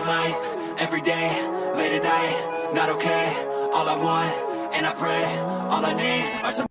life, every day, late at night, not okay. All I want, and I pray, all I need are some.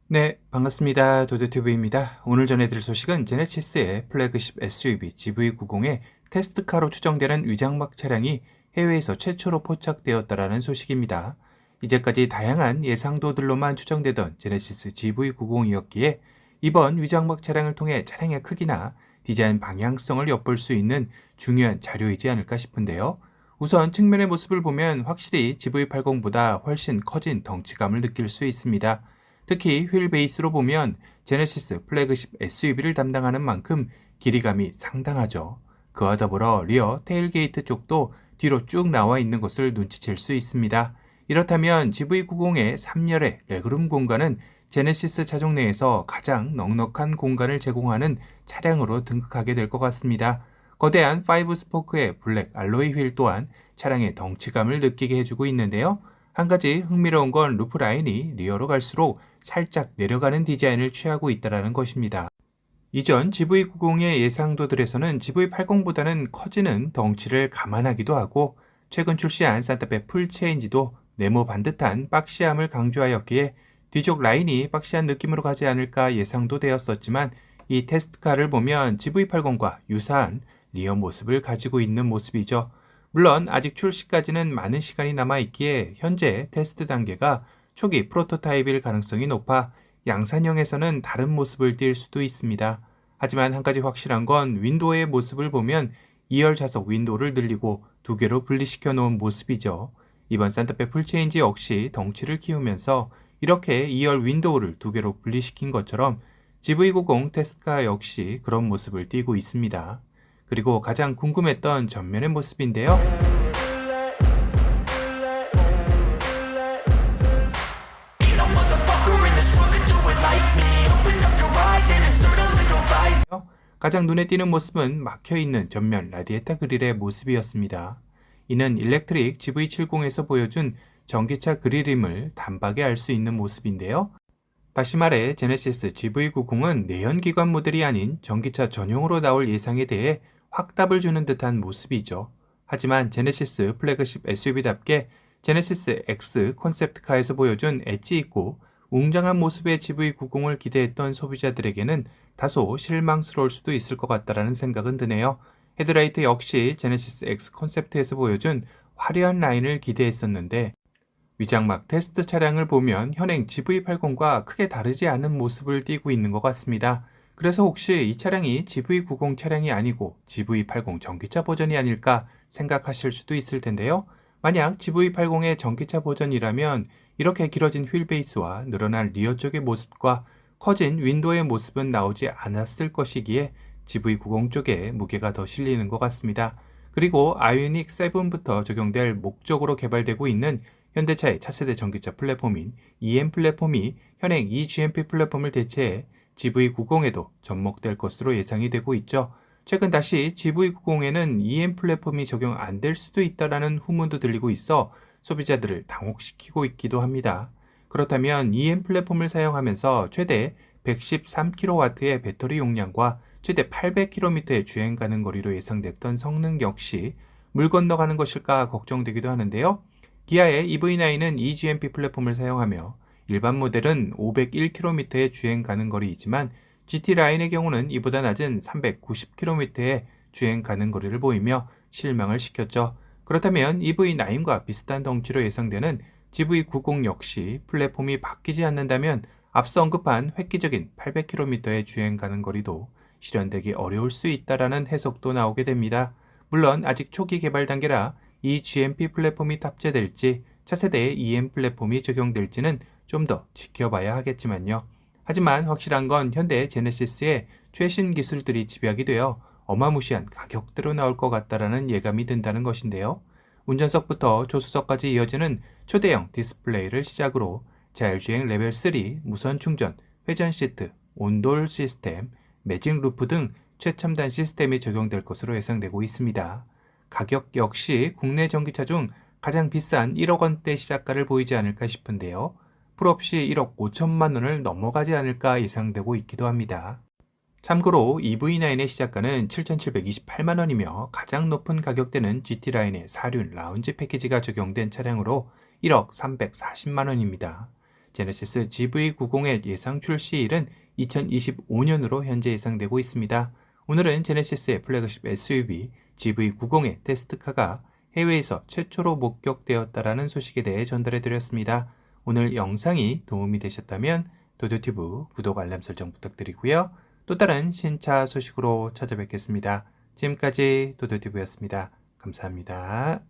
네, 반갑습니다. 도드튜브입니다. 오늘 전해드릴 소식은 제네시스의 플래그십 SUV GV90의 테스트카로 추정되는 위장막 차량이 해외에서 최초로 포착되었다라는 소식입니다. 이제까지 다양한 예상도들로만 추정되던 제네시스 GV90이었기에 이번 위장막 차량을 통해 차량의 크기나 디자인 방향성을 엿볼 수 있는 중요한 자료이지 않을까 싶은데요. 우선 측면의 모습을 보면 확실히 GV80보다 훨씬 커진 덩치감을 느낄 수 있습니다. 특히 휠 베이스로 보면 제네시스 플래그십 SUV를 담당하는 만큼 길이감이 상당하죠. 그와 더불어 리어 테일게이트 쪽도 뒤로 쭉 나와 있는 것을 눈치챌 수 있습니다. 이렇다면 GV90의 3열의 레그룸 공간은 제네시스 차종 내에서 가장 넉넉한 공간을 제공하는 차량으로 등극하게 될 것 같습니다. 거대한 5스포크의 블랙 알로이 휠 또한 차량의 덩치감을 느끼게 해주고 있는데요. 한 가지 흥미로운 건 루프 라인이 리어로 갈수록 살짝 내려가는 디자인을 취하고 있다는 것입니다. 이전 GV90의 예상도들에서는 GV80보다는 커지는 덩치를 감안하기도 하고 최근 출시한 산타페 풀체인지도 네모 반듯한 박시함을 강조하였기에 뒤쪽 라인이 박시한 느낌으로 가지 않을까 예상도 되었었지만 이 테스트카를 보면 GV80과 유사한 리어 모습을 가지고 있는 모습이죠. 물론 아직 출시까지는 많은 시간이 남아있기에 현재 테스트 단계가 초기 프로토타입일 가능성이 높아 양산형에서는 다른 모습을 띌 수도 있습니다. 하지만 한 가지 확실한 건 윈도우의 모습을 보면 2열 좌석 윈도우를 늘리고 두 개로 분리시켜 놓은 모습이죠. 이번 산타페 풀체인지 역시 덩치를 키우면서 이렇게 2열 윈도우를 두 개로 분리시킨 것처럼 GV90 테스트카 역시 그런 모습을 띠고 있습니다. 그리고 가장 궁금했던 전면의 모습인데요. 가장 눈에 띄는 모습은 막혀있는 전면 라디에이터 그릴의 모습이었습니다. 이는 일렉트릭 GV70에서 보여준 전기차 그릴임을 단박에 알 수 있는 모습인데요. 다시 말해 제네시스 GV90은 내연기관 모델이 아닌 전기차 전용으로 나올 예상에 대해 확답을 주는 듯한 모습이죠. 하지만 제네시스 플래그십 SUV답게 제네시스 X 콘셉트카에서 보여준 엣지 있고 웅장한 모습의 GV90을 기대했던 소비자들에게는 다소 실망스러울 수도 있을 것 같다라는 생각은 드네요. 헤드라이트 역시 제네시스 X 콘셉트에서 보여준 화려한 라인을 기대했었는데 위장막 테스트 차량을 보면 현행 GV80과 크게 다르지 않은 모습을 띠고 있는 것 같습니다. 그래서 혹시 이 차량이 GV90 차량이 아니고 GV80 전기차 버전이 아닐까 생각하실 수도 있을 텐데요. 만약 GV80의 전기차 버전이라면 이렇게 길어진 휠베이스와 늘어난 리어 쪽의 모습과 커진 윈도우의 모습은 나오지 않았을 것이기에 GV90 쪽에 무게가 더 실리는 것 같습니다. 그리고 아이오닉 7부터 적용될 목적으로 개발되고 있는 현대차의 차세대 전기차 플랫폼인 EM 플랫폼이 현행 eGMP 플랫폼을 대체해 GV90에도 접목될 것으로 예상이 되고 있죠. 최근 다시 GV90에는 EM 플랫폼이 적용 안 될 수도 있다는 후문도 들리고 있어 소비자들을 당혹시키고 있기도 합니다. 그렇다면 EM 플랫폼을 사용하면서 최대 113kW의 배터리 용량과 최대 800km의 주행 가능 거리로 예상됐던 성능 역시 물 건너가는 것일까 걱정되기도 하는데요. 기아의 EV9은 eGMP 플랫폼을 사용하며 일반 모델은 501km의 주행 가능 거리이지만 GT 라인의 경우는 이보다 낮은 390km의 주행 가능 거리를 보이며 실망을 시켰죠. 그렇다면 EV9과 비슷한 덩치로 예상되는 GV90 역시 플랫폼이 바뀌지 않는다면 앞서 언급한 획기적인 800km의 주행 가능 거리도 실현되기 어려울 수 있다라는 해석도 나오게 됩니다. 물론 아직 초기 개발 단계라 이 GMP 플랫폼이 탑재될지 차세대의 EM 플랫폼이 적용될지는 좀 더 지켜봐야 하겠지만요. 하지만 확실한 건 현대 제네시스의 최신 기술들이 집약이 되어 어마무시한 가격대로 나올 것 같다라는 예감이 든다는 것인데요. 운전석부터 조수석까지 이어지는 초대형 디스플레이를 시작으로 자율주행 레벨 3, 무선 충전, 회전 시트, 온돌 시스템, 매직 루프 등 최첨단 시스템이 적용될 것으로 예상되고 있습니다. 가격 역시 국내 전기차 중 가장 비싼 1억 원대 시작가를 보이지 않을까 싶은데요. 풀옵시 1억 5천만 원을 넘어가지 않을까 예상되고 있기도 합니다. 참고로 EV9의 시작가는 7,728만 원이며 가장 높은 가격대는 GT라인의 4륜 라운지 패키지가 적용된 차량으로 1억 340만 원입니다. 제네시스 GV90의 예상 출시일은 2025년으로 현재 예상되고 있습니다. 오늘은 제네시스의 플래그십 SUV GV90의 테스트카가 해외에서 최초로 목격되었다라는 소식에 대해 전달해 드렸습니다. 오늘 영상이 도움이 되셨다면 도도튜브 구독 알람 설정 부탁드리고요. 또 다른 신차 소식으로 찾아뵙겠습니다. 지금까지 도도튜브였습니다. 감사합니다.